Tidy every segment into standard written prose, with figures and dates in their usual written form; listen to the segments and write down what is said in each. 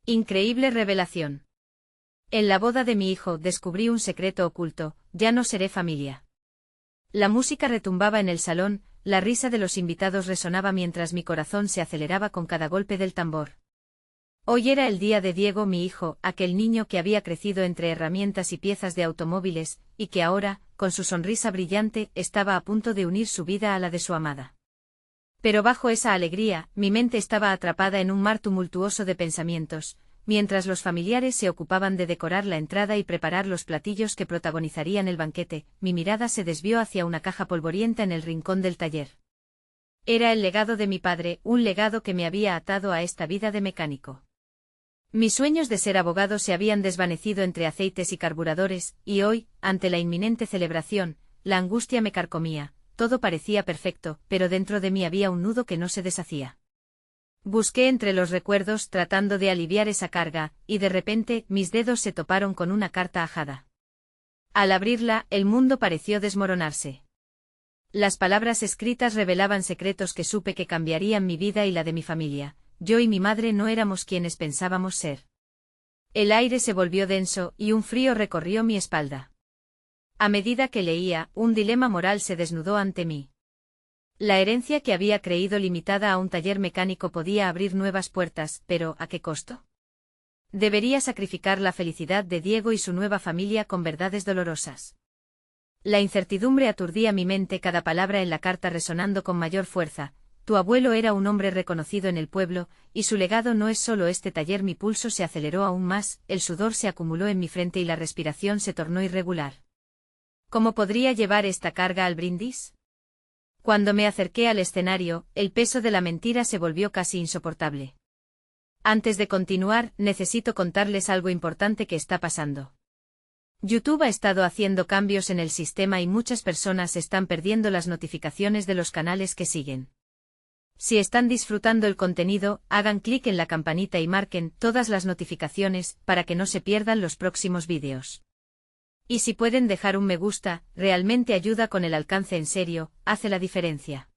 Increíble revelación. En la boda de mi hijo descubrí un secreto oculto, ya no seré familia. La música retumbaba en el salón, la risa de los invitados resonaba mientras mi corazón se aceleraba con cada golpe del tambor. Hoy era el día de Diego, mi hijo, aquel niño que había crecido entre herramientas y piezas de automóviles, y que ahora, con su sonrisa brillante, estaba a punto de unir su vida a la de su amada. Pero bajo esa alegría, mi mente estaba atrapada en un mar tumultuoso de pensamientos, mientras los familiares se ocupaban de decorar la entrada y preparar los platillos que protagonizarían el banquete. Mi mirada se desvió hacia una caja polvorienta en el rincón del taller. Era el legado de mi padre, un legado que me había atado a esta vida de mecánico. Mis sueños de ser abogado se habían desvanecido entre aceites y carburadores, y hoy, ante la inminente celebración, la angustia me carcomía. Todo parecía perfecto, pero dentro de mí había un nudo que no se deshacía. Busqué entre los recuerdos tratando de aliviar esa carga, y de repente mis dedos se toparon con una carta ajada. Al abrirla, el mundo pareció desmoronarse. Las palabras escritas revelaban secretos que supe que cambiarían mi vida y la de mi familia. Yo y mi madre no éramos quienes pensábamos ser. El aire se volvió denso, y un frío recorrió mi espalda. A medida que leía, un dilema moral se desnudó ante mí. La herencia que había creído limitada a un taller mecánico podía abrir nuevas puertas, pero ¿a qué costo? Debería sacrificar la felicidad de Diego y su nueva familia con verdades dolorosas. La incertidumbre aturdía mi mente, cada palabra en la carta resonando con mayor fuerza. Tu abuelo era un hombre reconocido en el pueblo, y su legado no es solo este taller. Mi pulso se aceleró aún más, el sudor se acumuló en mi frente y la respiración se tornó irregular. ¿Cómo podría llevar esta carga al brindis? Cuando me acerqué al escenario, el peso de la mentira se volvió casi insoportable. Antes de continuar, necesito contarles algo importante que está pasando. YouTube ha estado haciendo cambios en el sistema y muchas personas están perdiendo las notificaciones de los canales que siguen. Si están disfrutando el contenido, hagan clic en la campanita y marquen todas las notificaciones para que no se pierdan los próximos vídeos. Y si pueden dejar un me gusta, realmente ayuda con el alcance, en serio, hace la diferencia.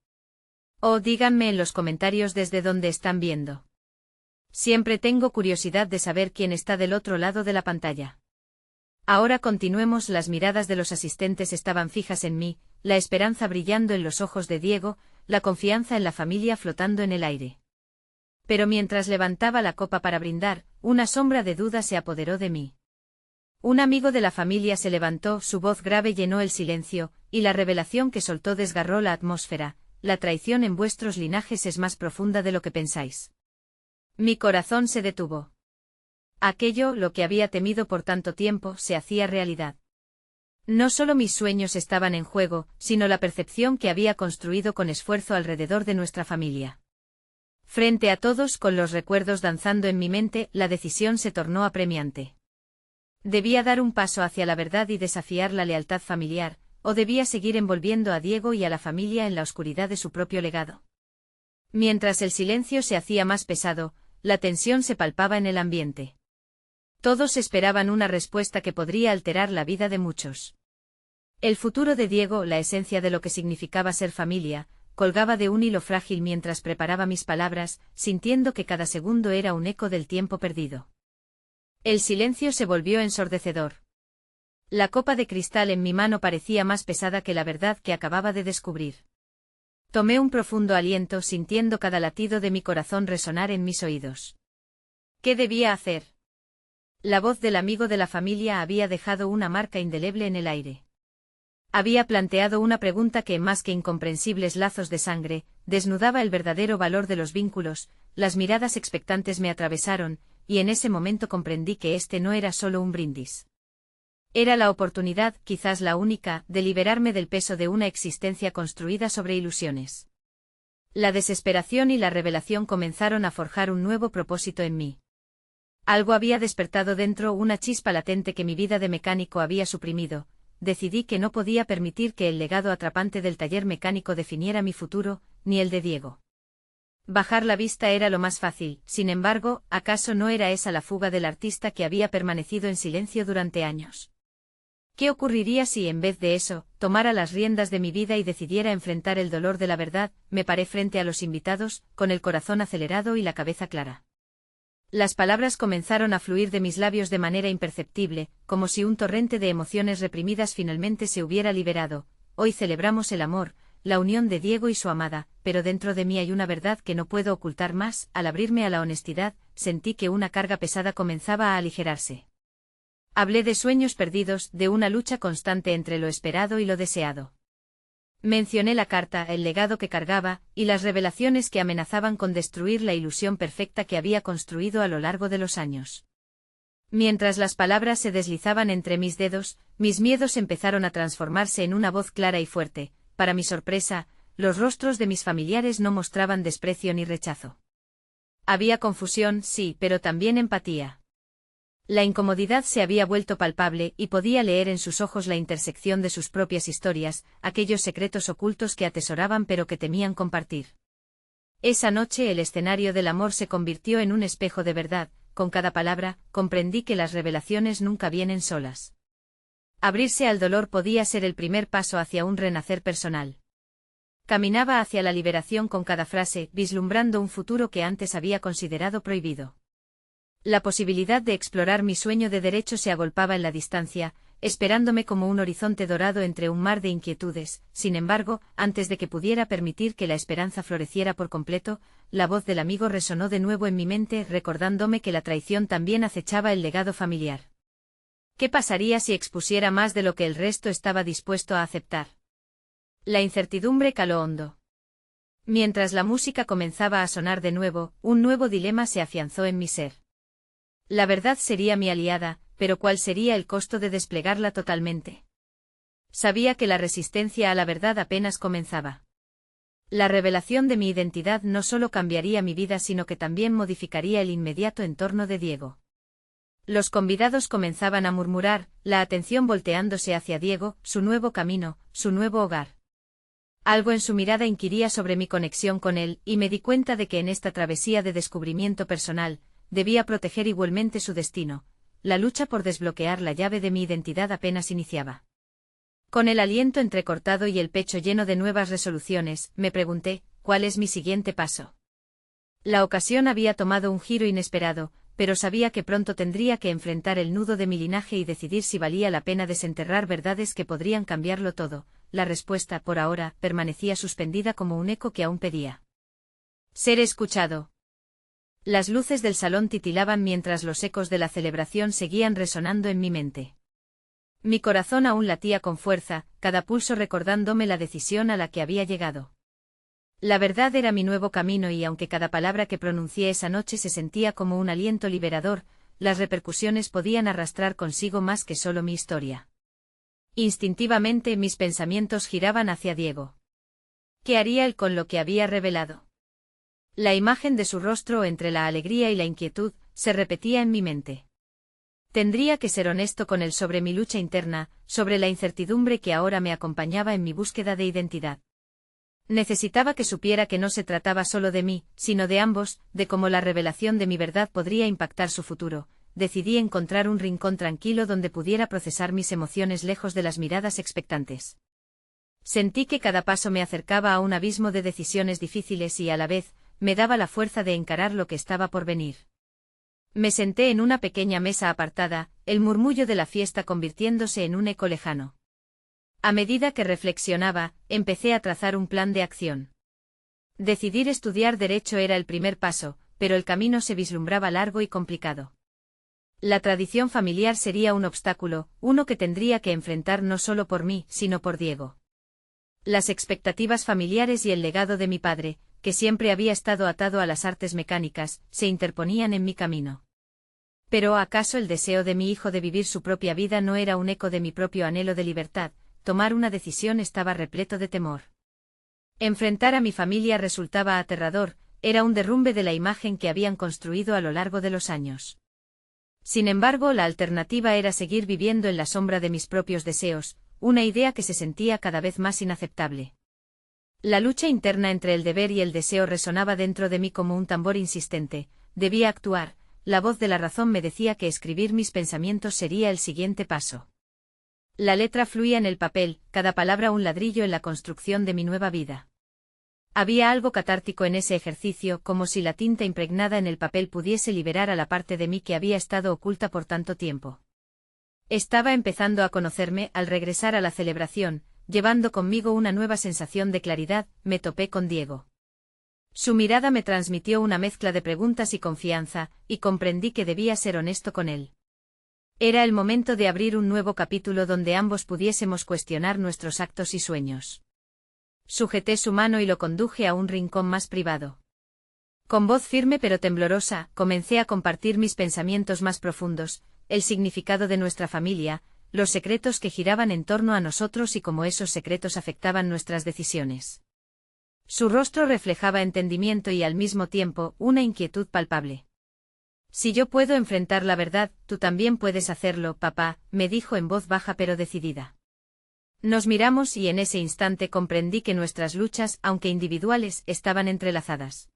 O díganme en los comentarios desde dónde están viendo. Siempre tengo curiosidad de saber quién está del otro lado de la pantalla. Ahora continuemos. Las miradas de los asistentes estaban fijas en mí, la esperanza brillando en los ojos de Diego, la confianza en la familia flotando en el aire. Pero mientras levantaba la copa para brindar, una sombra de duda se apoderó de mí. Un amigo de la familia se levantó, su voz grave llenó el silencio, y la revelación que soltó desgarró la atmósfera. La traición en vuestros linajes es más profunda de lo que pensáis. Mi corazón se detuvo. Aquello, lo que había temido por tanto tiempo, se hacía realidad. No solo mis sueños estaban en juego, sino la percepción que había construido con esfuerzo alrededor de nuestra familia. Frente a todos, con los recuerdos danzando en mi mente, la decisión se tornó apremiante. Debía dar un paso hacia la verdad y desafiar la lealtad familiar, o debía seguir envolviendo a Diego y a la familia en la oscuridad de su propio legado. Mientras el silencio se hacía más pesado, la tensión se palpaba en el ambiente. Todos esperaban una respuesta que podría alterar la vida de muchos. El futuro de Diego, la esencia de lo que significaba ser familia, colgaba de un hilo frágil mientras preparaba mis palabras, sintiendo que cada segundo era un eco del tiempo perdido. El silencio se volvió ensordecedor. La copa de cristal en mi mano parecía más pesada que la verdad que acababa de descubrir. Tomé un profundo aliento, sintiendo cada latido de mi corazón resonar en mis oídos. ¿Qué debía hacer? La voz del amigo de la familia había dejado una marca indeleble en el aire. Había planteado una pregunta que, más que incomprensibles lazos de sangre, desnudaba el verdadero valor de los vínculos. Las miradas expectantes me atravesaron, y en ese momento comprendí que este no era solo un brindis. Era la oportunidad, quizás la única, de liberarme del peso de una existencia construida sobre ilusiones. La desesperación y la revelación comenzaron a forjar un nuevo propósito en mí. Algo había despertado dentro, una chispa latente que mi vida de mecánico había suprimido. Decidí que no podía permitir que el legado atrapante del taller mecánico definiera mi futuro, ni el de Diego. Bajar la vista era lo más fácil, sin embargo, ¿acaso no era esa la fuga del artista que había permanecido en silencio durante años? ¿Qué ocurriría si, en vez de eso, tomara las riendas de mi vida y decidiera enfrentar el dolor de la verdad? Me paré frente a los invitados, con el corazón acelerado y la cabeza clara. Las palabras comenzaron a fluir de mis labios de manera imperceptible, como si un torrente de emociones reprimidas finalmente se hubiera liberado. Hoy celebramos el amor, la unión de Diego y su amada, pero dentro de mí hay una verdad que no puedo ocultar más. Al abrirme a la honestidad, sentí que una carga pesada comenzaba a aligerarse. Hablé de sueños perdidos, de una lucha constante entre lo esperado y lo deseado. Mencioné la carta, el legado que cargaba, y las revelaciones que amenazaban con destruir la ilusión perfecta que había construido a lo largo de los años. Mientras las palabras se deslizaban entre mis dedos, mis miedos empezaron a transformarse en una voz clara y fuerte. Para mi sorpresa, los rostros de mis familiares no mostraban desprecio ni rechazo. Había confusión, sí, pero también empatía. La incomodidad se había vuelto palpable y podía leer en sus ojos la intersección de sus propias historias, aquellos secretos ocultos que atesoraban pero que temían compartir. Esa noche el escenario del amor se convirtió en un espejo de verdad. Con cada palabra, comprendí que las revelaciones nunca vienen solas. Abrirse al dolor podía ser el primer paso hacia un renacer personal. Caminaba hacia la liberación con cada frase, vislumbrando un futuro que antes había considerado prohibido. La posibilidad de explorar mi sueño de derecho se agolpaba en la distancia, esperándome como un horizonte dorado entre un mar de inquietudes. Sin embargo, antes de que pudiera permitir que la esperanza floreciera por completo, la voz del amigo resonó de nuevo en mi mente, recordándome que la traición también acechaba el legado familiar. ¿Qué pasaría si expusiera más de lo que el resto estaba dispuesto a aceptar? La incertidumbre caló hondo. Mientras la música comenzaba a sonar de nuevo, un nuevo dilema se afianzó en mi ser. La verdad sería mi aliada, pero ¿cuál sería el costo de desplegarla totalmente? Sabía que la resistencia a la verdad apenas comenzaba. La revelación de mi identidad no solo cambiaría mi vida sino que también modificaría el inmediato entorno de Diego. Los convidados comenzaban a murmurar, la atención volteándose hacia Diego, su nuevo camino, su nuevo hogar. Algo en su mirada inquiría sobre mi conexión con él, y me di cuenta de que en esta travesía de descubrimiento personal, debía proteger igualmente su destino. La lucha por desbloquear la llave de mi identidad apenas iniciaba. Con el aliento entrecortado y el pecho lleno de nuevas resoluciones, me pregunté, ¿cuál es mi siguiente paso? La ocasión había tomado un giro inesperado, pero sabía que pronto tendría que enfrentar el nudo de mi linaje y decidir si valía la pena desenterrar verdades que podrían cambiarlo todo. La respuesta, por ahora, permanecía suspendida como un eco que aún pedía ser escuchado. Las luces del salón titilaban mientras los ecos de la celebración seguían resonando en mi mente. Mi corazón aún latía con fuerza, cada pulso recordándome la decisión a la que había llegado. La verdad era mi nuevo camino y aunque cada palabra que pronuncié esa noche se sentía como un aliento liberador, las repercusiones podían arrastrar consigo más que solo mi historia. Instintivamente mis pensamientos giraban hacia Diego. ¿Qué haría él con lo que había revelado? La imagen de su rostro entre la alegría y la inquietud se repetía en mi mente. Tendría que ser honesto con él sobre mi lucha interna, sobre la incertidumbre que ahora me acompañaba en mi búsqueda de identidad. Necesitaba que supiera que no se trataba solo de mí, sino de ambos, de cómo la revelación de mi verdad podría impactar su futuro. Decidí encontrar un rincón tranquilo donde pudiera procesar mis emociones lejos de las miradas expectantes. Sentí que cada paso me acercaba a un abismo de decisiones difíciles y a la vez, me daba la fuerza de encarar lo que estaba por venir. Me senté en una pequeña mesa apartada, el murmullo de la fiesta convirtiéndose en un eco lejano. A medida que reflexionaba, empecé a trazar un plan de acción. Decidir estudiar derecho era el primer paso, pero el camino se vislumbraba largo y complicado. La tradición familiar sería un obstáculo, uno que tendría que enfrentar no solo por mí, sino por Diego. Las expectativas familiares y el legado de mi padre, que siempre había estado atado a las artes mecánicas, se interponían en mi camino. Pero ¿acaso el deseo de mi hijo de vivir su propia vida no era un eco de mi propio anhelo de libertad? Tomar una decisión estaba repleto de temor. Enfrentar a mi familia resultaba aterrador, era un derrumbe de la imagen que habían construido a lo largo de los años. Sin embargo, la alternativa era seguir viviendo en la sombra de mis propios deseos, una idea que se sentía cada vez más inaceptable. La lucha interna entre el deber y el deseo resonaba dentro de mí como un tambor insistente. Debía actuar, la voz de la razón me decía que escribir mis pensamientos sería el siguiente paso. La letra fluía en el papel, cada palabra un ladrillo en la construcción de mi nueva vida. Había algo catártico en ese ejercicio, como si la tinta impregnada en el papel pudiese liberar a la parte de mí que había estado oculta por tanto tiempo. Estaba empezando a conocerme. Al regresar a la celebración, llevando conmigo una nueva sensación de claridad, me topé con Diego. Su mirada me transmitió una mezcla de preguntas y confianza, y comprendí que debía ser honesto con él. Era el momento de abrir un nuevo capítulo donde ambos pudiésemos cuestionar nuestros actos y sueños. Sujeté su mano y lo conduje a un rincón más privado. Con voz firme pero temblorosa, comencé a compartir mis pensamientos más profundos, el significado de nuestra familia, los secretos que giraban en torno a nosotros y cómo esos secretos afectaban nuestras decisiones. Su rostro reflejaba entendimiento y al mismo tiempo una inquietud palpable. Si yo puedo enfrentar la verdad, tú también puedes hacerlo, papá, me dijo en voz baja pero decidida. Nos miramos y en ese instante comprendí que nuestras luchas, aunque individuales, estaban entrelazadas.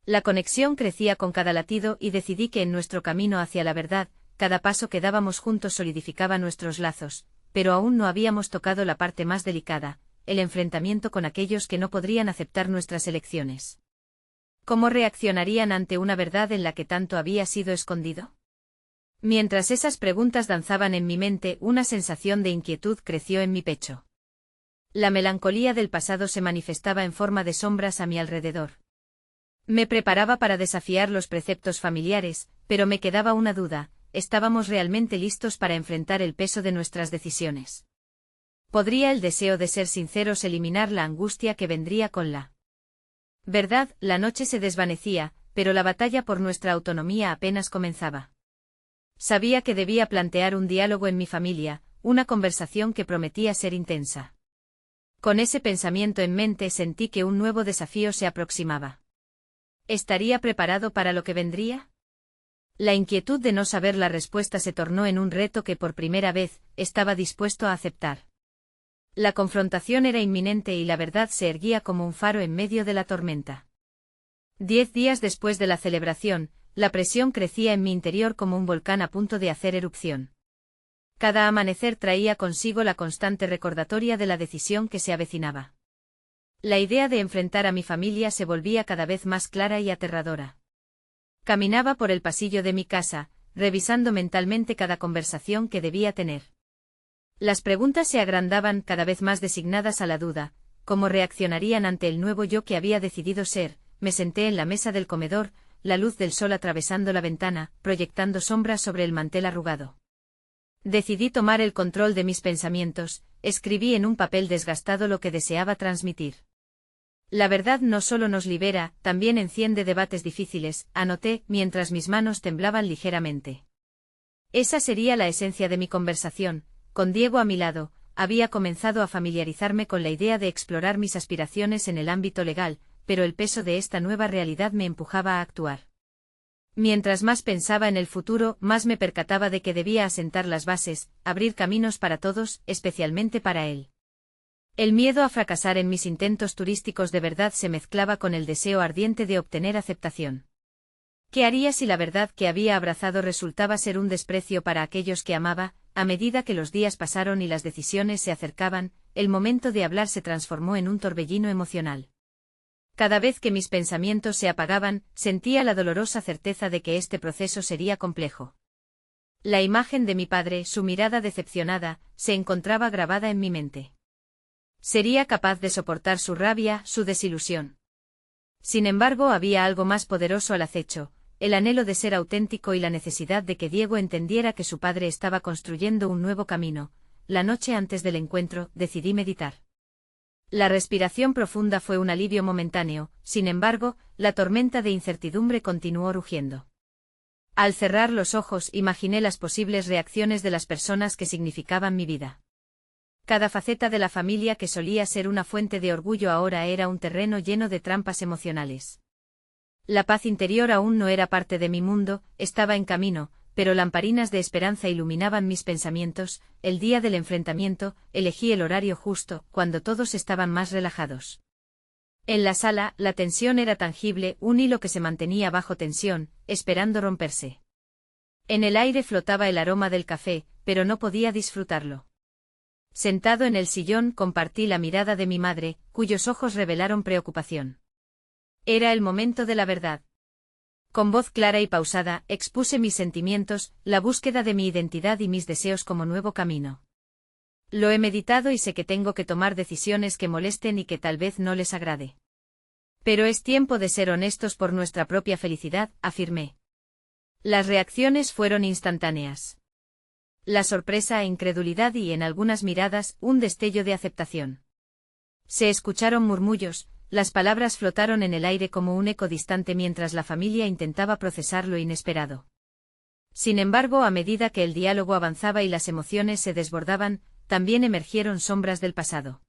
La conexión crecía con cada latido y decidí que en nuestro camino hacia la verdad, cada paso que dábamos juntos solidificaba nuestros lazos, pero aún no habíamos tocado la parte más delicada, el enfrentamiento con aquellos que no podrían aceptar nuestras elecciones. ¿Cómo reaccionarían ante una verdad en la que tanto había sido escondido? Mientras esas preguntas danzaban en mi mente, una sensación de inquietud creció en mi pecho. La melancolía del pasado se manifestaba en forma de sombras a mi alrededor. Me preparaba para desafiar los preceptos familiares, pero me quedaba una duda: ¿estábamos realmente listos para enfrentar el peso de nuestras decisiones? ¿Podría el deseo de ser sinceros eliminar la angustia que vendría con la verdad? La noche se desvanecía, pero la batalla por nuestra autonomía apenas comenzaba. Sabía que debía plantear un diálogo en mi familia, una conversación que prometía ser intensa. Con ese pensamiento en mente sentí que un nuevo desafío se aproximaba. ¿Estaría preparado para lo que vendría? La inquietud de no saber la respuesta se tornó en un reto que por primera vez estaba dispuesto a aceptar. La confrontación era inminente y la verdad se erguía como un faro en medio de la tormenta. 10 días después de la celebración, la presión crecía en mi interior como un volcán a punto de hacer erupción. Cada amanecer traía consigo la constante recordatoria de la decisión que se avecinaba. La idea de enfrentar a mi familia se volvía cada vez más clara y aterradora. Caminaba por el pasillo de mi casa, revisando mentalmente cada conversación que debía tener. Las preguntas se agrandaban, cada vez más designadas a la duda: ¿cómo reaccionarían ante el nuevo yo que había decidido ser? Me senté en la mesa del comedor, la luz del sol atravesando la ventana, proyectando sombras sobre el mantel arrugado. Decidí tomar el control de mis pensamientos, escribí en un papel desgastado lo que deseaba transmitir. La verdad no solo nos libera, también enciende debates difíciles, anoté, mientras mis manos temblaban ligeramente. Esa sería la esencia de mi conversación. Con Diego a mi lado, había comenzado a familiarizarme con la idea de explorar mis aspiraciones en el ámbito legal, pero el peso de esta nueva realidad me empujaba a actuar. Mientras más pensaba en el futuro, más me percataba de que debía asentar las bases, abrir caminos para todos, especialmente para él. El miedo a fracasar en mis intentos turísticos de verdad se mezclaba con el deseo ardiente de obtener aceptación. ¿Qué haría si la verdad que había abrazado resultaba ser un desprecio para aquellos que amaba? A medida que los días pasaron y las decisiones se acercaban, el momento de hablar se transformó en un torbellino emocional. Cada vez que mis pensamientos se apagaban, sentía la dolorosa certeza de que este proceso sería complejo. La imagen de mi padre, su mirada decepcionada, se encontraba grabada en mi mente. ¿Sería capaz de soportar su rabia, su desilusión? Sin embargo, había algo más poderoso al acecho: el anhelo de ser auténtico y la necesidad de que Diego entendiera que su padre estaba construyendo un nuevo camino. La noche antes del encuentro, decidí meditar. La respiración profunda fue un alivio momentáneo, sin embargo, la tormenta de incertidumbre continuó rugiendo. Al cerrar los ojos, imaginé las posibles reacciones de las personas que significaban mi vida. Cada faceta de la familia que solía ser una fuente de orgullo ahora era un terreno lleno de trampas emocionales. La paz interior aún no era parte de mi mundo, estaba en camino, pero lamparinas de esperanza iluminaban mis pensamientos. El día del enfrentamiento, elegí el horario justo, cuando todos estaban más relajados. En la sala, la tensión era tangible, un hilo que se mantenía bajo tensión, esperando romperse. En el aire flotaba el aroma del café, pero no podía disfrutarlo. Sentado en el sillón, compartí la mirada de mi madre, cuyos ojos revelaron preocupación. Era el momento de la verdad. Con voz clara y pausada, expuse mis sentimientos, la búsqueda de mi identidad y mis deseos como nuevo camino. Lo he meditado y sé que tengo que tomar decisiones que molesten y que tal vez no les agrade. Pero es tiempo de ser honestos por nuestra propia felicidad, afirmé. Las reacciones fueron instantáneas. La sorpresa e incredulidad y, en algunas miradas, un destello de aceptación. Se escucharon murmullos, las palabras flotaron en el aire como un eco distante mientras la familia intentaba procesar lo inesperado. Sin embargo, a medida que el diálogo avanzaba y las emociones se desbordaban, también emergieron sombras del pasado.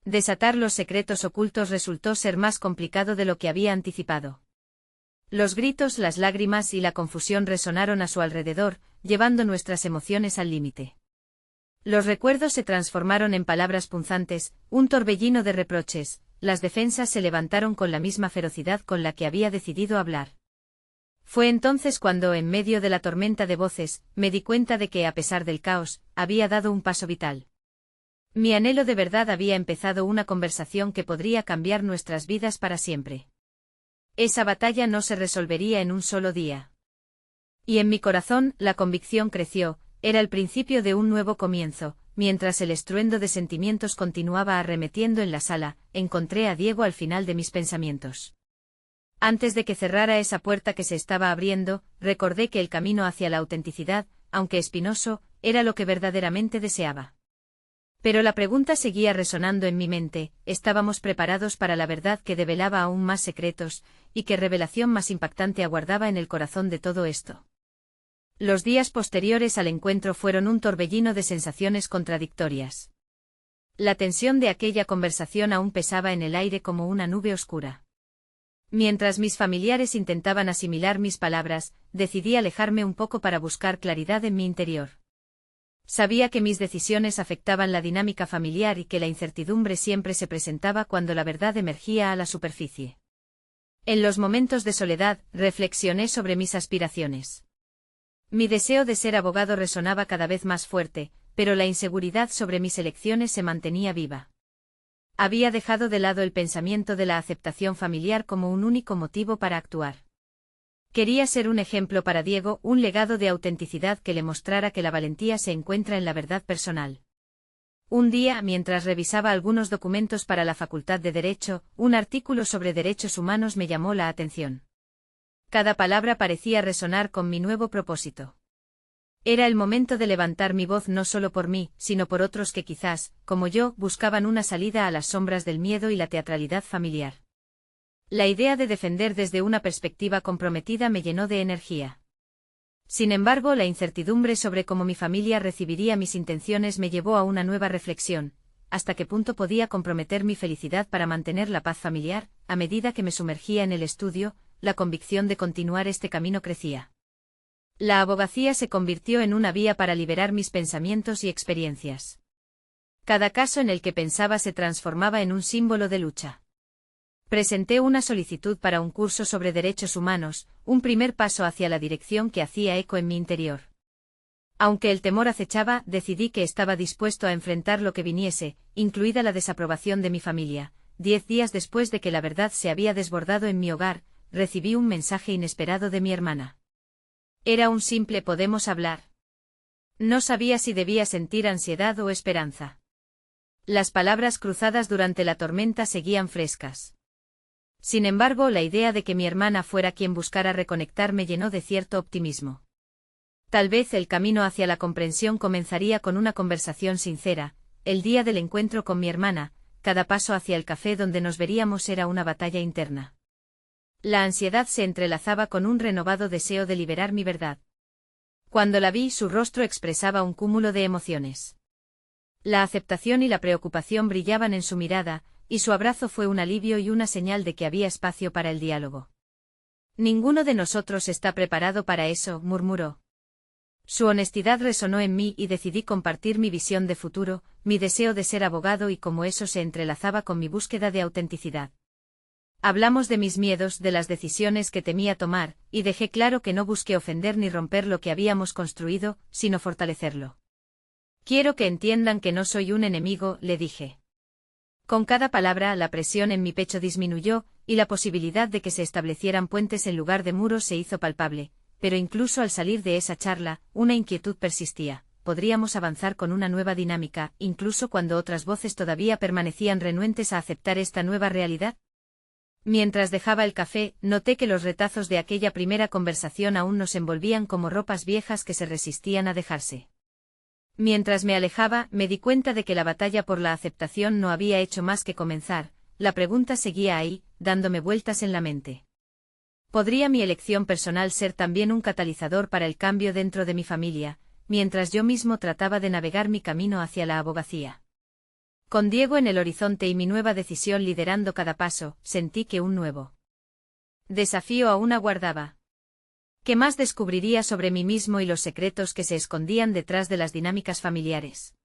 Desatar los secretos ocultos resultó ser más complicado de lo que había anticipado. Los gritos, las lágrimas y la confusión resonaron a su alrededor, llevando nuestras emociones al límite. Los recuerdos se transformaron en palabras punzantes, un torbellino de reproches, las defensas se levantaron con la misma ferocidad con la que había decidido hablar. Fue entonces cuando, en medio de la tormenta de voces, me di cuenta de que, a pesar del caos, había dado un paso vital. Mi anhelo de verdad había empezado una conversación que podría cambiar nuestras vidas para siempre. Esa batalla no se resolvería en un solo día. Y en mi corazón, la convicción creció, era el principio de un nuevo comienzo. Mientras el estruendo de sentimientos continuaba arremetiendo en la sala, encontré a Diego al final de mis pensamientos. Antes de que cerrara esa puerta que se estaba abriendo, recordé que el camino hacia la autenticidad, aunque espinoso, era lo que verdaderamente deseaba. Pero la pregunta seguía resonando en mi mente, ¿estábamos preparados para la verdad que develaba aún más secretos, y qué revelación más impactante aguardaba en el corazón de todo esto? Los días posteriores al encuentro fueron un torbellino de sensaciones contradictorias. La tensión de aquella conversación aún pesaba en el aire como una nube oscura. Mientras mis familiares intentaban asimilar mis palabras, decidí alejarme un poco para buscar claridad en mi interior. Sabía que mis decisiones afectaban la dinámica familiar y que la incertidumbre siempre se presentaba cuando la verdad emergía a la superficie. En los momentos de soledad, reflexioné sobre mis aspiraciones. Mi deseo de ser abogado resonaba cada vez más fuerte, pero la inseguridad sobre mis elecciones se mantenía viva. Había dejado de lado el pensamiento de la aceptación familiar como un único motivo para actuar. Quería ser un ejemplo para Diego, un legado de autenticidad que le mostrara que la valentía se encuentra en la verdad personal. Un día, mientras revisaba algunos documentos para la Facultad de Derecho, un artículo sobre derechos humanos me llamó la atención. Cada palabra parecía resonar con mi nuevo propósito. Era el momento de levantar mi voz no solo por mí, sino por otros que quizás, como yo, buscaban una salida a las sombras del miedo y la teatralidad familiar. La idea de defender desde una perspectiva comprometida me llenó de energía. Sin embargo, la incertidumbre sobre cómo mi familia recibiría mis intenciones me llevó a una nueva reflexión, hasta qué punto podía comprometer mi felicidad para mantener la paz familiar. A medida que me sumergía en el estudio, la convicción de continuar este camino crecía. La abogacía se convirtió en una vía para liberar mis pensamientos y experiencias. Cada caso en el que pensaba se transformaba en un símbolo de lucha. Presenté una solicitud para un curso sobre derechos humanos, un primer paso hacia la dirección que hacía eco en mi interior. Aunque el temor acechaba, decidí que estaba dispuesto a enfrentar lo que viniese, incluida la desaprobación de mi familia. 10 días después de que la verdad se había desbordado en mi hogar, recibí un mensaje inesperado de mi hermana. Era un simple «¿Podemos hablar?». No sabía si debía sentir ansiedad o esperanza. Las palabras cruzadas durante la tormenta seguían frescas. Sin embargo, la idea de que mi hermana fuera quien buscara reconectar me llenó de cierto optimismo. Tal vez el camino hacia la comprensión comenzaría con una conversación sincera. El día del encuentro con mi hermana, cada paso hacia el café donde nos veríamos era una batalla interna. La ansiedad se entrelazaba con un renovado deseo de liberar mi verdad. Cuando la vi, su rostro expresaba un cúmulo de emociones. La aceptación y la preocupación brillaban en su mirada, y su abrazo fue un alivio y una señal de que había espacio para el diálogo. «Ninguno de nosotros está preparado para eso», murmuró. Su honestidad resonó en mí y decidí compartir mi visión de futuro, mi deseo de ser abogado y cómo eso se entrelazaba con mi búsqueda de autenticidad. Hablamos de mis miedos, de las decisiones que temía tomar, y dejé claro que no busqué ofender ni romper lo que habíamos construido, sino fortalecerlo. Quiero que entiendan que no soy un enemigo, le dije. Con cada palabra la presión en mi pecho disminuyó, y la posibilidad de que se establecieran puentes en lugar de muros se hizo palpable, pero incluso al salir de esa charla, una inquietud persistía. Podríamos avanzar con una nueva dinámica, incluso cuando otras voces todavía permanecían renuentes a aceptar esta nueva realidad. Mientras dejaba el café, noté que los retazos de aquella primera conversación aún nos envolvían como ropas viejas que se resistían a dejarse. Mientras me alejaba, me di cuenta de que la batalla por la aceptación no había hecho más que comenzar. La pregunta seguía ahí, dándome vueltas en la mente. ¿Podría mi elección personal ser también un catalizador para el cambio dentro de mi familia, mientras yo mismo trataba de navegar mi camino hacia la abogacía? Con Diego en el horizonte y mi nueva decisión liderando cada paso, sentí que un nuevo desafío aún aguardaba. ¿Qué más descubriría sobre mí mismo y los secretos que se escondían detrás de las dinámicas familiares?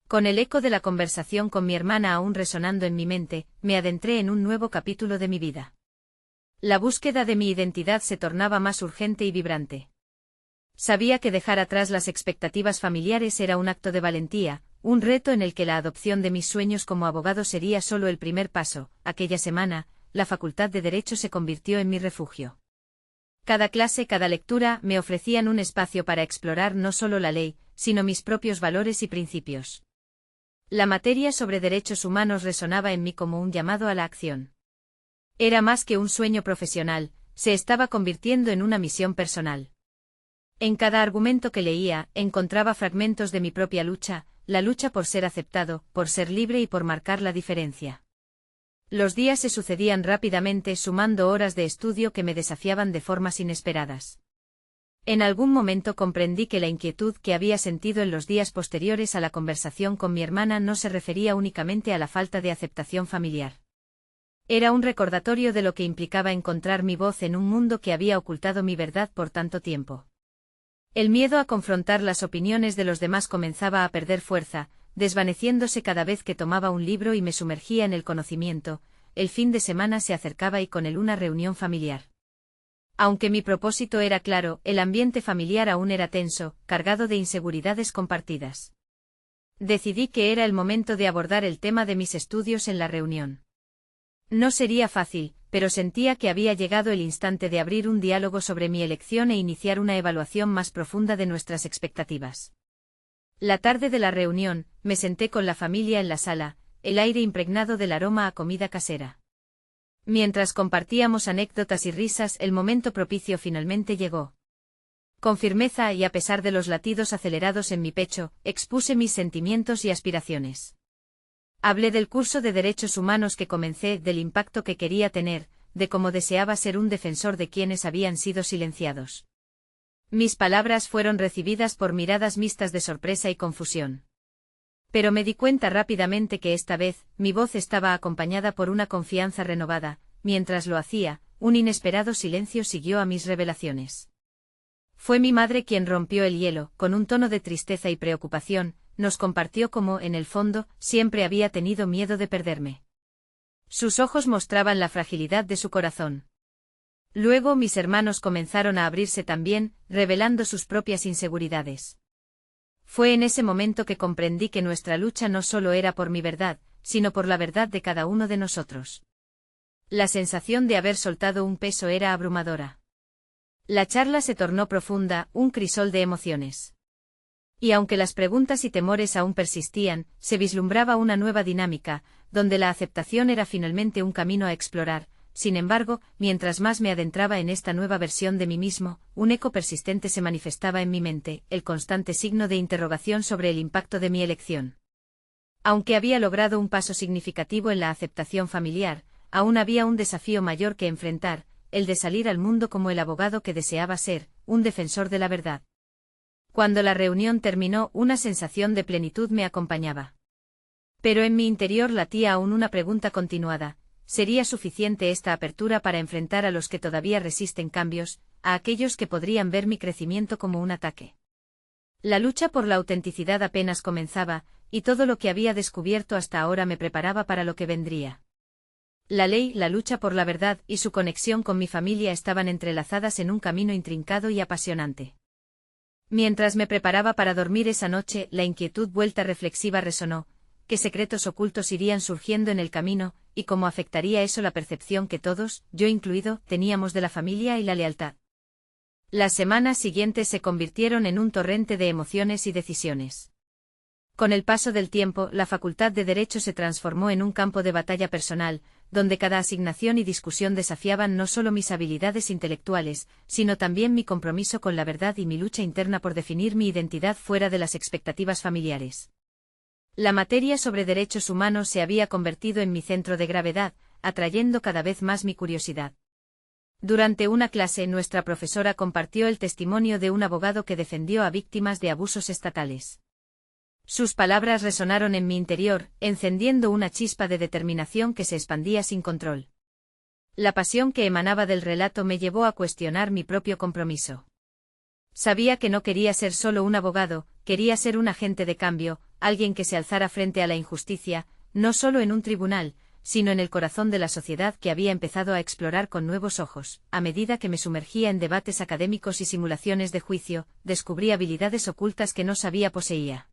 Con el eco de la conversación con mi hermana aún resonando en mi mente, me adentré en un nuevo capítulo de mi vida. La búsqueda de mi identidad se tornaba más urgente y vibrante. Sabía que dejar atrás las expectativas familiares era un acto de valentía, un reto en el que la adopción de mis sueños como abogado sería solo el primer paso. Aquella semana, la Facultad de Derecho se convirtió en mi refugio. Cada clase, cada lectura, me ofrecían un espacio para explorar no solo la ley, sino mis propios valores y principios. La materia sobre derechos humanos resonaba en mí como un llamado a la acción. Era más que un sueño profesional, se estaba convirtiendo en una misión personal. En cada argumento que leía, encontraba fragmentos de mi propia lucha, la lucha por ser aceptado, por ser libre y por marcar la diferencia. Los días se sucedían rápidamente sumando horas de estudio que me desafiaban de formas inesperadas. En algún momento comprendí que la inquietud que había sentido en los días posteriores a la conversación con mi hermana no se refería únicamente a la falta de aceptación familiar. Era un recordatorio de lo que implicaba encontrar mi voz en un mundo que había ocultado mi verdad por tanto tiempo. El miedo a confrontar las opiniones de los demás comenzaba a perder fuerza, desvaneciéndose cada vez que tomaba un libro y me sumergía en el conocimiento. El fin de semana se acercaba y con él una reunión familiar. Aunque mi propósito era claro, el ambiente familiar aún era tenso, cargado de inseguridades compartidas. Decidí que era el momento de abordar el tema de mis estudios en la reunión. No sería fácil, pero sentía que había llegado el instante de abrir un diálogo sobre mi elección e iniciar una evaluación más profunda de nuestras expectativas. La tarde de la reunión, me senté con la familia en la sala, el aire impregnado del aroma a comida casera. Mientras compartíamos anécdotas y risas, el momento propicio finalmente llegó. Con firmeza y a pesar de los latidos acelerados en mi pecho, expuse mis sentimientos y aspiraciones. Hablé del curso de derechos humanos que comencé, del impacto que quería tener, de cómo deseaba ser un defensor de quienes habían sido silenciados. Mis palabras fueron recibidas por miradas mixtas de sorpresa y confusión. Pero me di cuenta rápidamente que esta vez, mi voz estaba acompañada por una confianza renovada. Mientras lo hacía, un inesperado silencio siguió a mis revelaciones. Fue mi madre quien rompió el hielo, con un tono de tristeza y preocupación, nos compartió cómo, en el fondo, siempre había tenido miedo de perderme. Sus ojos mostraban la fragilidad de su corazón. Luego mis hermanos comenzaron a abrirse también, revelando sus propias inseguridades. Fue en ese momento que comprendí que nuestra lucha no solo era por mi verdad, sino por la verdad de cada uno de nosotros. La sensación de haber soltado un peso era abrumadora. La charla se tornó profunda, un crisol de emociones. Y aunque las preguntas y temores aún persistían, se vislumbraba una nueva dinámica, donde la aceptación era finalmente un camino a explorar. Sin embargo, mientras más me adentraba en esta nueva versión de mí mismo, un eco persistente se manifestaba en mi mente, el constante signo de interrogación sobre el impacto de mi elección. Aunque había logrado un paso significativo en la aceptación familiar, aún había un desafío mayor que enfrentar, el de salir al mundo como el abogado que deseaba ser, un defensor de la verdad. Cuando la reunión terminó, una sensación de plenitud me acompañaba. Pero en mi interior latía aún una pregunta continuada. ¿Sería suficiente esta apertura para enfrentar a los que todavía resisten cambios, a aquellos que podrían ver mi crecimiento como un ataque? La lucha por la autenticidad apenas comenzaba, y todo lo que había descubierto hasta ahora me preparaba para lo que vendría. La ley, la lucha por la verdad y su conexión con mi familia estaban entrelazadas en un camino intrincado y apasionante. Mientras me preparaba para dormir esa noche, la inquietud vuelta reflexiva resonó. ¿Qué secretos ocultos irían surgiendo en el camino, y cómo afectaría eso la percepción que todos, yo incluido, teníamos de la familia y la lealtad? Las semanas siguientes se convirtieron en un torrente de emociones y decisiones. Con el paso del tiempo, la Facultad de Derecho se transformó en un campo de batalla personal, donde cada asignación y discusión desafiaban no solo mis habilidades intelectuales, sino también mi compromiso con la verdad y mi lucha interna por definir mi identidad fuera de las expectativas familiares. La materia sobre derechos humanos se había convertido en mi centro de gravedad, atrayendo cada vez más mi curiosidad. Durante una clase, nuestra profesora compartió el testimonio de un abogado que defendió a víctimas de abusos estatales. Sus palabras resonaron en mi interior, encendiendo una chispa de determinación que se expandía sin control. La pasión que emanaba del relato me llevó a cuestionar mi propio compromiso. Sabía que no quería ser solo un abogado, quería ser un agente de cambio, alguien que se alzara frente a la injusticia, no solo en un tribunal, sino en el corazón de la sociedad que había empezado a explorar con nuevos ojos. A medida que me sumergía en debates académicos y simulaciones de juicio, descubrí habilidades ocultas que no sabía poseía.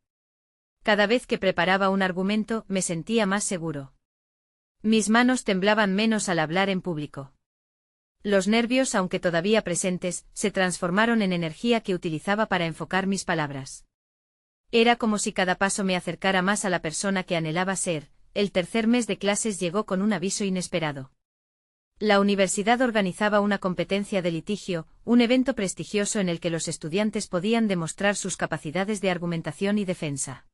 Cada vez que preparaba un argumento, me sentía más seguro. Mis manos temblaban menos al hablar en público. Los nervios, aunque todavía presentes, se transformaron en energía que utilizaba para enfocar mis palabras. Era como si cada paso me acercara más a la persona que anhelaba ser. El tercer mes de clases llegó con un aviso inesperado. La universidad organizaba una competencia de litigio, un evento prestigioso en el que los estudiantes podían demostrar sus capacidades de argumentación y defensa.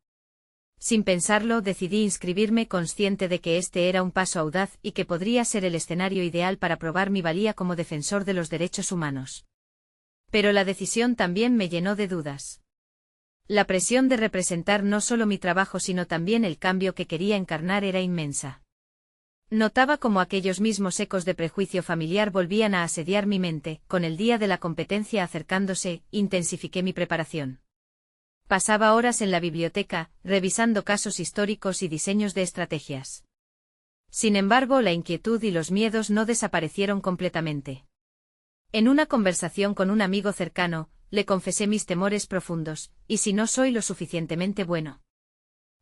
Sin pensarlo, decidí inscribirme, consciente de que este era un paso audaz y que podría ser el escenario ideal para probar mi valía como defensor de los derechos humanos. Pero la decisión también me llenó de dudas. La presión de representar no solo mi trabajo sino también el cambio que quería encarnar era inmensa. Notaba cómo aquellos mismos ecos de prejuicio familiar volvían a asediar mi mente. Con el día de la competencia acercándose, intensifiqué mi preparación. Pasaba horas en la biblioteca, revisando casos históricos y diseños de estrategias. Sin embargo, la inquietud y los miedos no desaparecieron completamente. En una conversación con un amigo cercano, le confesé mis temores profundos. ¿Y si no soy lo suficientemente bueno?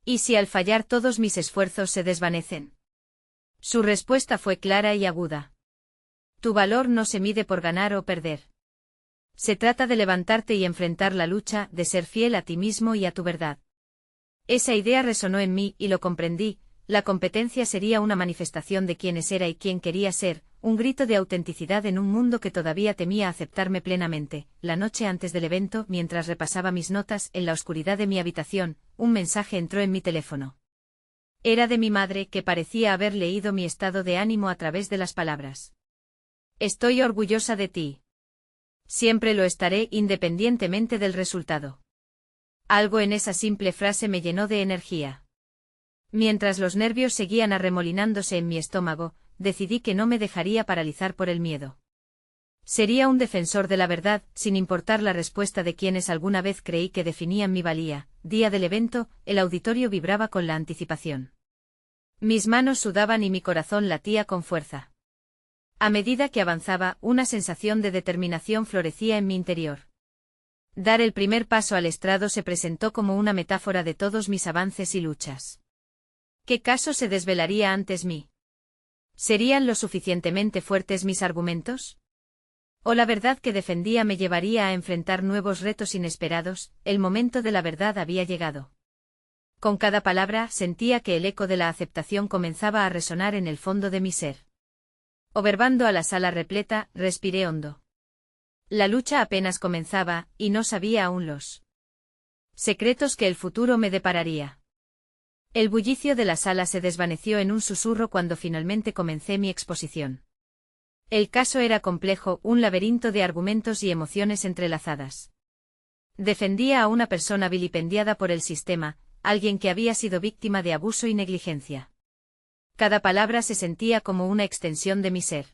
¿Y si al fallar todos mis esfuerzos se desvanecen? Su respuesta fue clara y aguda. Tu valor no se mide por ganar o perder. Se trata de levantarte y enfrentar la lucha, de ser fiel a ti mismo y a tu verdad. Esa idea resonó en mí y lo comprendí. La competencia sería una manifestación de quiénes era y quién quería ser, un grito de autenticidad en un mundo que todavía temía aceptarme plenamente. La noche antes del evento, mientras repasaba mis notas en la oscuridad de mi habitación, un mensaje entró en mi teléfono. Era de mi madre, que parecía haber leído mi estado de ánimo a través de las palabras. Estoy orgullosa de ti. Siempre lo estaré, independientemente del resultado. Algo en esa simple frase me llenó de energía. Mientras los nervios seguían arremolinándose en mi estómago, decidí que no me dejaría paralizar por el miedo. Sería un defensor de la verdad, sin importar la respuesta de quienes alguna vez creí que definían mi valía. Día del evento, el auditorio vibraba con la anticipación. Mis manos sudaban y mi corazón latía con fuerza. A medida que avanzaba, una sensación de determinación florecía en mi interior. Dar el primer paso al estrado se presentó como una metáfora de todos mis avances y luchas. ¿Qué caso se desvelaría antes mí? ¿Serían lo suficientemente fuertes mis argumentos? ¿O la verdad que defendía me llevaría a enfrentar nuevos retos inesperados? El momento de la verdad había llegado. Con cada palabra sentía que el eco de la aceptación comenzaba a resonar en el fondo de mi ser. Observando a la sala repleta, respiré hondo. La lucha apenas comenzaba, y no sabía aún los secretos que el futuro me depararía. El bullicio de la sala se desvaneció en un susurro cuando finalmente comencé mi exposición. El caso era complejo, un laberinto de argumentos y emociones entrelazadas. Defendía a una persona vilipendiada por el sistema, alguien que había sido víctima de abuso y negligencia. Cada palabra se sentía como una extensión de mi ser.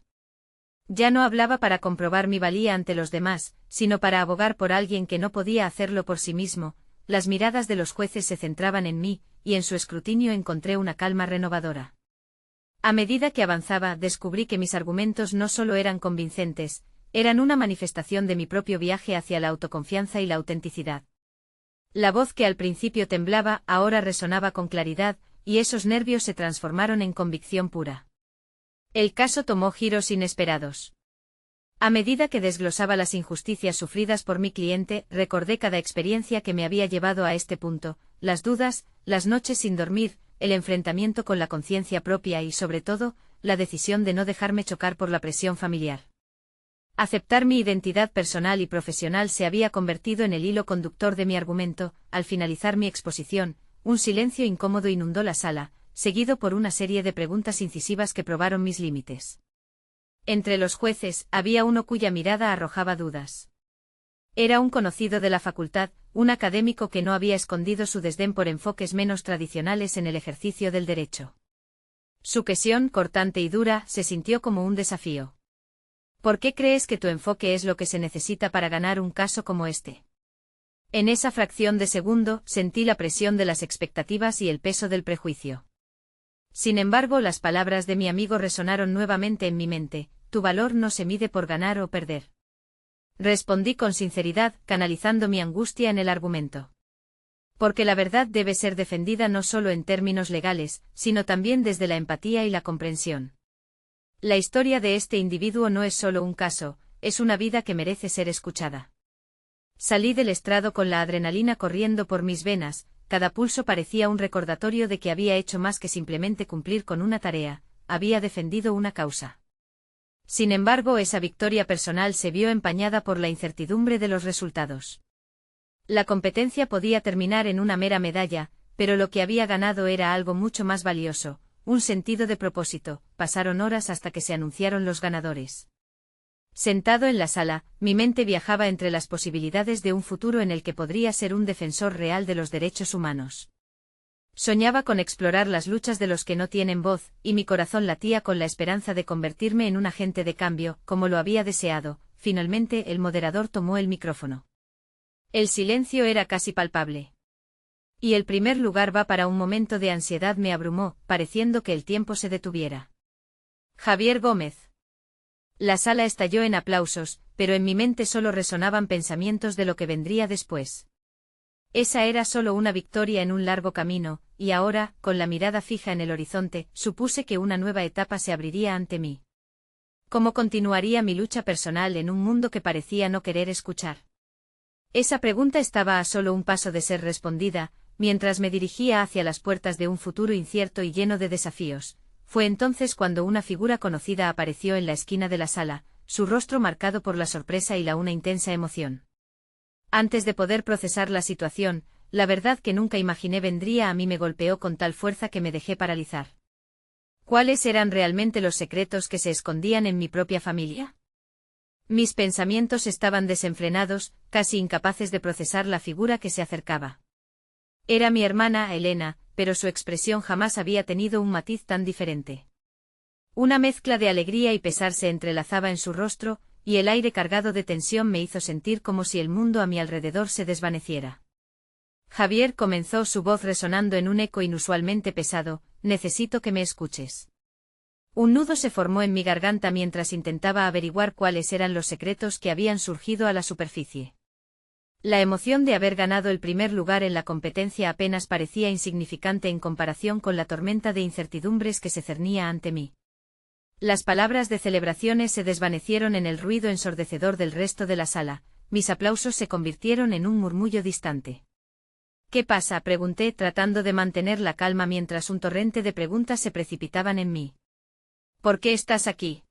Ya no hablaba para comprobar mi valía ante los demás, sino para abogar por alguien que no podía hacerlo por sí mismo. Las miradas de los jueces se centraban en mí, y en su escrutinio encontré una calma renovadora. A medida que avanzaba, descubrí que mis argumentos no solo eran convincentes, eran una manifestación de mi propio viaje hacia la autoconfianza y la autenticidad. La voz que al principio temblaba ahora resonaba con claridad, y esos nervios se transformaron en convicción pura. El caso tomó giros inesperados. A medida que desglosaba las injusticias sufridas por mi cliente, recordé cada experiencia que me había llevado a este punto, las dudas, las noches sin dormir, el enfrentamiento con la conciencia propia y, sobre todo, la decisión de no dejarme chocar por la presión familiar. Aceptar mi identidad personal y profesional se había convertido en el hilo conductor de mi argumento. Al finalizar mi exposición, un silencio incómodo inundó la sala, seguido por una serie de preguntas incisivas que probaron mis límites. Entre los jueces, había uno cuya mirada arrojaba dudas. Era un conocido de la facultad, un académico que no había escondido su desdén por enfoques menos tradicionales en el ejercicio del derecho. Su cuestión, cortante y dura, se sintió como un desafío. ¿Por qué crees que tu enfoque es lo que se necesita para ganar un caso como este? En esa fracción de segundo, sentí la presión de las expectativas y el peso del prejuicio. Sin embargo, las palabras de mi amigo resonaron nuevamente en mi mente: tu valor no se mide por ganar o perder. Respondí con sinceridad, canalizando mi angustia en el argumento. Porque la verdad debe ser defendida no solo en términos legales, sino también desde la empatía y la comprensión. La historia de este individuo no es solo un caso, es una vida que merece ser escuchada. Salí del estrado con la adrenalina corriendo por mis venas, cada pulso parecía un recordatorio de que había hecho más que simplemente cumplir con una tarea, había defendido una causa. Sin embargo, esa victoria personal se vio empañada por la incertidumbre de los resultados. La competencia podía terminar en una mera medalla, pero lo que había ganado era algo mucho más valioso: un sentido de propósito. Pasaron horas hasta que se anunciaron los ganadores. Sentado en la sala, mi mente viajaba entre las posibilidades de un futuro en el que podría ser un defensor real de los derechos humanos. Soñaba con explorar las luchas de los que no tienen voz, y mi corazón latía con la esperanza de convertirme en un agente de cambio, como lo había deseado. Finalmente, el moderador tomó el micrófono. El silencio era casi palpable. Y el primer lugar va para. Un momento de ansiedad me abrumó, pareciendo que el tiempo se detuviera. Javier Gómez. La sala estalló en aplausos, pero en mi mente solo resonaban pensamientos de lo que vendría después. Esa era solo una victoria en un largo camino, y ahora, con la mirada fija en el horizonte, supuse que una nueva etapa se abriría ante mí. ¿Cómo continuaría mi lucha personal en un mundo que parecía no querer escuchar? Esa pregunta estaba a solo un paso de ser respondida, mientras me dirigía hacia las puertas de un futuro incierto y lleno de desafíos. Fue entonces cuando una figura conocida apareció en la esquina de la sala, su rostro marcado por la sorpresa y una intensa emoción. Antes de poder procesar la situación, la verdad que nunca imaginé vendría a mí me golpeó con tal fuerza que me dejé paralizar. ¿Cuáles eran realmente los secretos que se escondían en mi propia familia? Mis pensamientos estaban desenfrenados, casi incapaces de procesar la figura que se acercaba. Era mi hermana, Elena, pero su expresión jamás había tenido un matiz tan diferente. Una mezcla de alegría y pesar se entrelazaba en su rostro, y el aire cargado de tensión me hizo sentir como si el mundo a mi alrededor se desvaneciera. Javier, comenzó, su voz resonando en un eco inusualmente pesado, necesito que me escuches. Un nudo se formó en mi garganta mientras intentaba averiguar cuáles eran los secretos que habían surgido a la superficie. La emoción de haber ganado el primer lugar en la competencia apenas parecía insignificante en comparación con la tormenta de incertidumbres que se cernía ante mí. Las palabras de celebraciones se desvanecieron en el ruido ensordecedor del resto de la sala, mis aplausos se convirtieron en un murmullo distante. ¿Qué pasa?, pregunté, tratando de mantener la calma mientras un torrente de preguntas se precipitaban en mí. ¿Por qué estás aquí?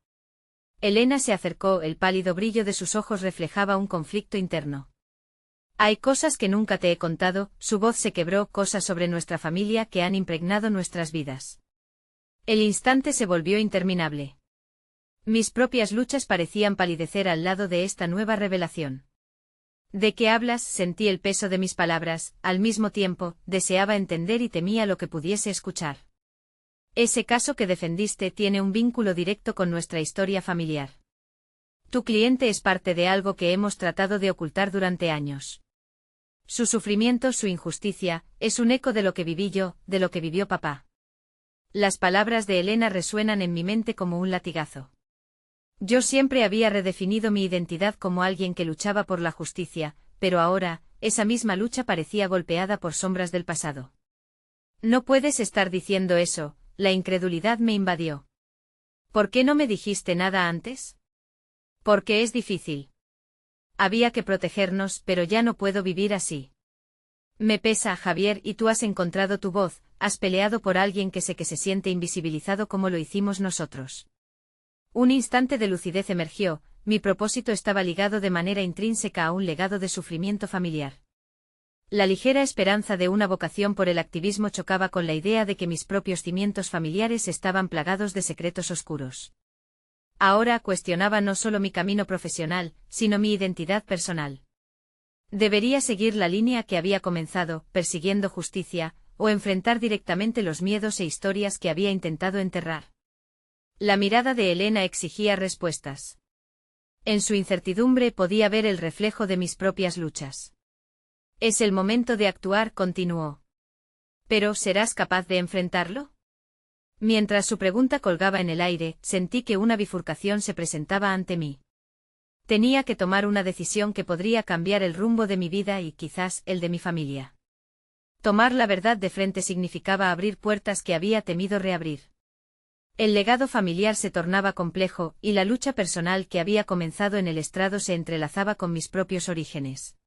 Elena se acercó, el pálido brillo de sus ojos reflejaba un conflicto interno. Hay cosas que nunca te he contado, su voz se quebró, cosas sobre nuestra familia que han impregnado nuestras vidas. El instante se volvió interminable. Mis propias luchas parecían palidecer al lado de esta nueva revelación. ¿De qué hablas?, sentí el peso de mis palabras, al mismo tiempo, deseaba entender y temía lo que pudiese escuchar. Ese caso que defendiste tiene un vínculo directo con nuestra historia familiar. Tu cliente es parte de algo que hemos tratado de ocultar durante años. Su sufrimiento, su injusticia, es un eco de lo que viví yo, de lo que vivió papá. Las palabras de Elena resuenan en mi mente como un latigazo. Yo siempre había redefinido mi identidad como alguien que luchaba por la justicia, pero ahora, esa misma lucha parecía golpeada por sombras del pasado. No puedes estar diciendo eso, la incredulidad me invadió. ¿Por qué no me dijiste nada antes? Porque es difícil. Había que protegernos, pero ya no puedo vivir así. Me pesa, Javier, y tú has encontrado tu voz, has peleado por alguien que sé que se siente invisibilizado como lo hicimos nosotros. Un instante de lucidez emergió, mi propósito estaba ligado de manera intrínseca a un legado de sufrimiento familiar. La ligera esperanza de una vocación por el activismo chocaba con la idea de que mis propios cimientos familiares estaban plagados de secretos oscuros. Ahora cuestionaba no solo mi camino profesional, sino mi identidad personal. ¿Debería seguir la línea que había comenzado, persiguiendo justicia, o enfrentar directamente los miedos e historias que había intentado enterrar? La mirada de Elena exigía respuestas. En su incertidumbre podía ver el reflejo de mis propias luchas. Es el momento de actuar, continuó. ¿Pero serás capaz de enfrentarlo? Mientras su pregunta colgaba en el aire, sentí que una bifurcación se presentaba ante mí. Tenía que tomar una decisión que podría cambiar el rumbo de mi vida y quizás el de mi familia. Tomar la verdad de frente significaba abrir puertas que había temido reabrir. El legado familiar se tornaba complejo, y la lucha personal que había comenzado en el estrado se entrelazaba con mis propios orígenes.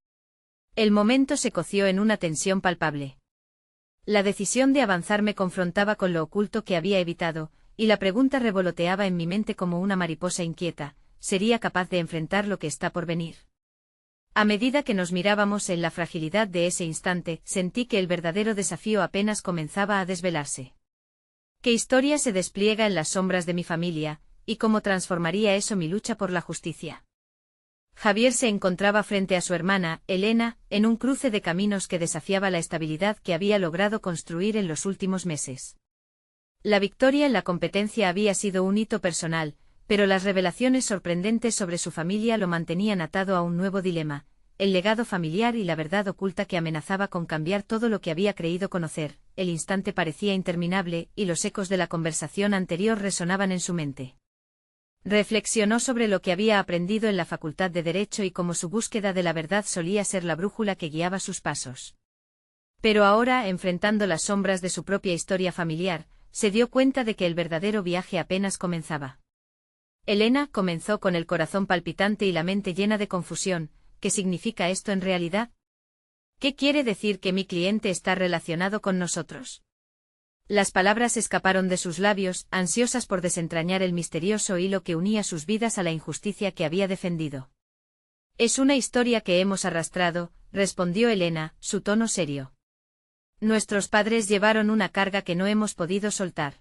El momento se coció en una tensión palpable. La decisión de avanzar me confrontaba con lo oculto que había evitado, y la pregunta revoloteaba en mi mente como una mariposa inquieta: ¿sería capaz de enfrentar lo que está por venir? A medida que nos mirábamos en la fragilidad de ese instante, sentí que el verdadero desafío apenas comenzaba a desvelarse. ¿Qué historia se despliega en las sombras de mi familia, y cómo transformaría eso mi lucha por la justicia? Javier se encontraba frente a su hermana, Elena, en un cruce de caminos que desafiaba la estabilidad que había logrado construir en los últimos meses. La victoria en la competencia había sido un hito personal, pero las revelaciones sorprendentes sobre su familia lo mantenían atado a un nuevo dilema: el legado familiar y la verdad oculta que amenazaba con cambiar todo lo que había creído conocer. El instante parecía interminable, y los ecos de la conversación anterior resonaban en su mente. Reflexionó sobre lo que había aprendido en la Facultad de Derecho y cómo su búsqueda de la verdad solía ser la brújula que guiaba sus pasos. Pero ahora, enfrentando las sombras de su propia historia familiar, se dio cuenta de que el verdadero viaje apenas comenzaba. Elena, comenzó con el corazón palpitante y la mente llena de confusión. ¿Qué significa esto en realidad? ¿Qué quiere decir que mi cliente está relacionado con nosotros? Las palabras escaparon de sus labios, ansiosas por desentrañar el misterioso hilo que unía sus vidas a la injusticia que había defendido. Es una historia que hemos arrastrado, respondió Elena, su tono serio. Nuestros padres llevaron una carga que no hemos podido soltar.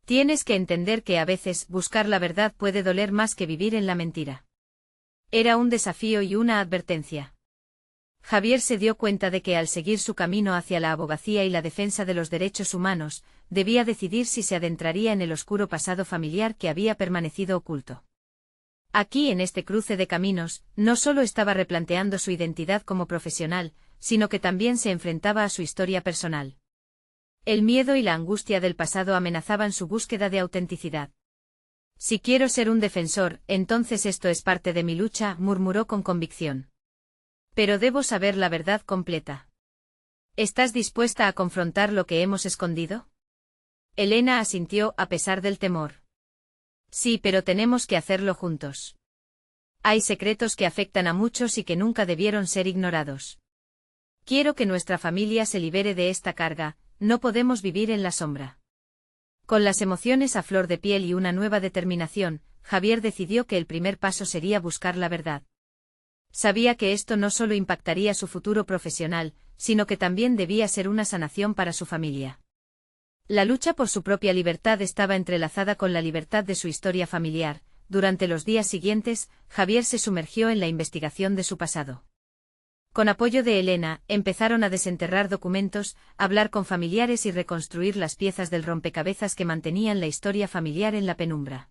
Tienes que entender que a veces buscar la verdad puede doler más que vivir en la mentira. Era un desafío y una advertencia. Javier se dio cuenta de que al seguir su camino hacia la abogacía y la defensa de los derechos humanos, debía decidir si se adentraría en el oscuro pasado familiar que había permanecido oculto. Aquí, en este cruce de caminos, no solo estaba replanteando su identidad como profesional, sino que también se enfrentaba a su historia personal. El miedo y la angustia del pasado amenazaban su búsqueda de autenticidad. Si quiero ser un defensor, entonces esto es parte de mi lucha, murmuró con convicción. Pero debo saber la verdad completa. ¿Estás dispuesta a confrontar lo que hemos escondido? Elena asintió a pesar del temor. Sí, pero tenemos que hacerlo juntos. Hay secretos que afectan a muchos y que nunca debieron ser ignorados. Quiero que nuestra familia se libere de esta carga, no podemos vivir en la sombra. Con las emociones a flor de piel y una nueva determinación, Javier decidió que el primer paso sería buscar la verdad. Sabía que esto no solo impactaría su futuro profesional, sino que también debía ser una sanación para su familia. La lucha por su propia libertad estaba entrelazada con la libertad de su historia familiar. Durante los días siguientes, Javier se sumergió en la investigación de su pasado. Con apoyo de Elena, empezaron a desenterrar documentos, hablar con familiares y reconstruir las piezas del rompecabezas que mantenían la historia familiar en la penumbra.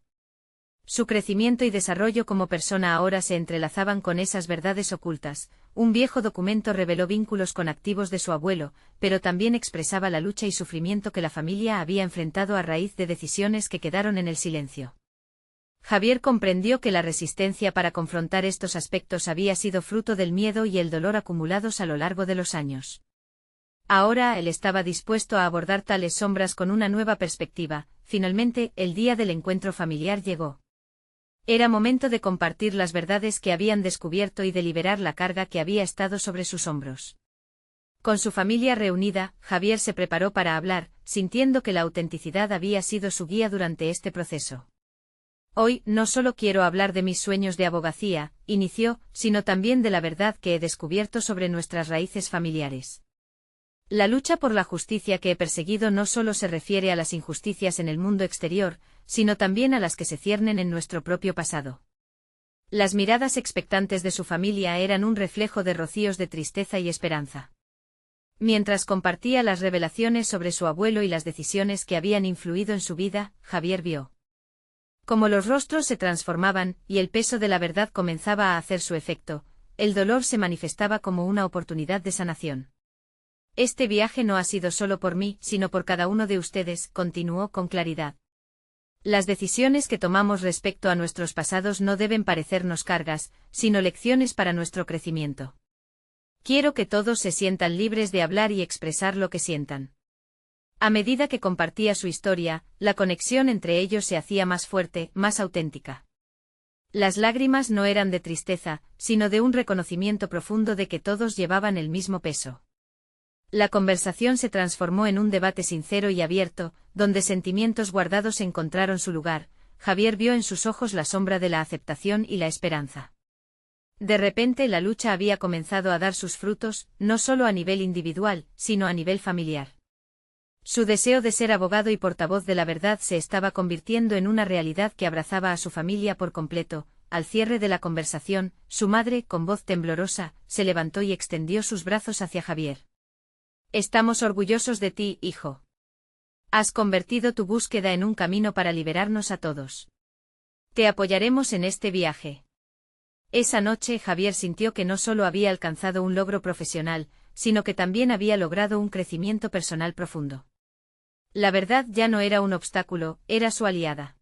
Su crecimiento y desarrollo como persona ahora se entrelazaban con esas verdades ocultas. Un viejo documento reveló vínculos con activos de su abuelo, pero también expresaba la lucha y sufrimiento que la familia había enfrentado a raíz de decisiones que quedaron en el silencio. Javier comprendió que la resistencia para confrontar estos aspectos había sido fruto del miedo y el dolor acumulados a lo largo de los años. Ahora él estaba dispuesto a abordar tales sombras con una nueva perspectiva. Finalmente, el día del encuentro familiar llegó. Era momento de compartir las verdades que habían descubierto y de liberar la carga que había estado sobre sus hombros. Con su familia reunida, Javier se preparó para hablar, sintiendo que la autenticidad había sido su guía durante este proceso. Hoy no solo quiero hablar de mis sueños de abogacía, inició, sino también de la verdad que he descubierto sobre nuestras raíces familiares. La lucha por la justicia que he perseguido no solo se refiere a las injusticias en el mundo exterior, sino también a las que se ciernen en nuestro propio pasado. Las miradas expectantes de su familia eran un reflejo de rocíos de tristeza y esperanza. Mientras compartía las revelaciones sobre su abuelo y las decisiones que habían influido en su vida, Javier vio cómo los rostros se transformaban y el peso de la verdad comenzaba a hacer su efecto. El dolor se manifestaba como una oportunidad de sanación. Este viaje no ha sido solo por mí, sino por cada uno de ustedes, continuó con claridad. Las decisiones que tomamos respecto a nuestros pasados no deben parecernos cargas, sino lecciones para nuestro crecimiento. Quiero que todos se sientan libres de hablar y expresar lo que sientan. A medida que compartía su historia, la conexión entre ellos se hacía más fuerte, más auténtica. Las lágrimas no eran de tristeza, sino de un reconocimiento profundo de que todos llevaban el mismo peso. La conversación se transformó en un debate sincero y abierto, donde sentimientos guardados encontraron su lugar. Javier vio en sus ojos la sombra de la aceptación y la esperanza. De repente la lucha había comenzado a dar sus frutos, no solo a nivel individual, sino a nivel familiar. Su deseo de ser abogado y portavoz de la verdad se estaba convirtiendo en una realidad que abrazaba a su familia por completo. Al cierre de la conversación, su madre, con voz temblorosa, se levantó y extendió sus brazos hacia Javier. Estamos orgullosos de ti, hijo. Has convertido tu búsqueda en un camino para liberarnos a todos. Te apoyaremos en este viaje. Esa noche Javier sintió que no solo había alcanzado un logro profesional, sino que también había logrado un crecimiento personal profundo. La verdad ya no era un obstáculo, era su aliada.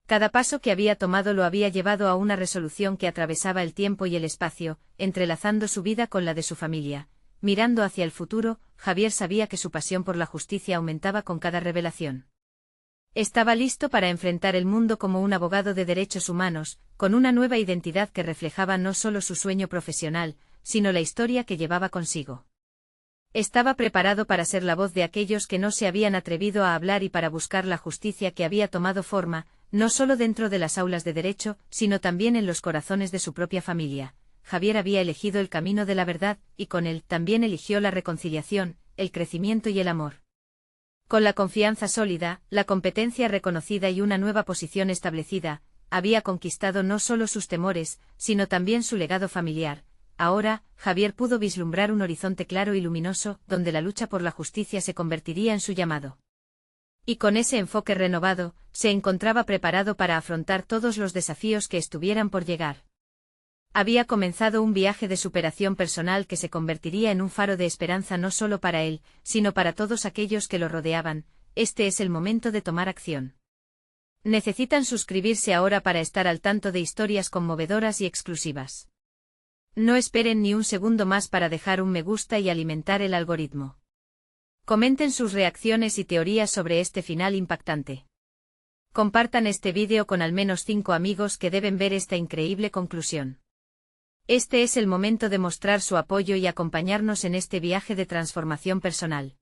Cada paso que había tomado lo había llevado a una resolución que atravesaba el tiempo y el espacio, entrelazando su vida con la de su familia. Mirando hacia el futuro, Javier sabía que su pasión por la justicia aumentaba con cada revelación. Estaba listo para enfrentar el mundo como un abogado de derechos humanos, con una nueva identidad que reflejaba no solo su sueño profesional, sino la historia que llevaba consigo. Estaba preparado para ser la voz de aquellos que no se habían atrevido a hablar y para buscar la justicia que había tomado forma, no solo dentro de las aulas de derecho, sino también en los corazones de su propia familia. Javier había elegido el camino de la verdad, y con él también eligió la reconciliación, el crecimiento y el amor. Con la confianza sólida, la competencia reconocida y una nueva posición establecida, había conquistado no solo sus temores, sino también su legado familiar. Ahora, Javier pudo vislumbrar un horizonte claro y luminoso, donde la lucha por la justicia se convertiría en su llamado. Y con ese enfoque renovado, se encontraba preparado para afrontar todos los desafíos que estuvieran por llegar. Había comenzado un viaje de superación personal que se convertiría en un faro de esperanza no solo para él, sino para todos aquellos que lo rodeaban. Este es el momento de tomar acción. Necesitan suscribirse ahora para estar al tanto de historias conmovedoras y exclusivas. No esperen ni un segundo más para dejar un me gusta y alimentar el algoritmo. Comenten sus reacciones y teorías sobre este final impactante. Compartan este vídeo con al menos 5 amigos que deben ver esta increíble conclusión. Este es el momento de mostrar su apoyo y acompañarnos en este viaje de transformación personal.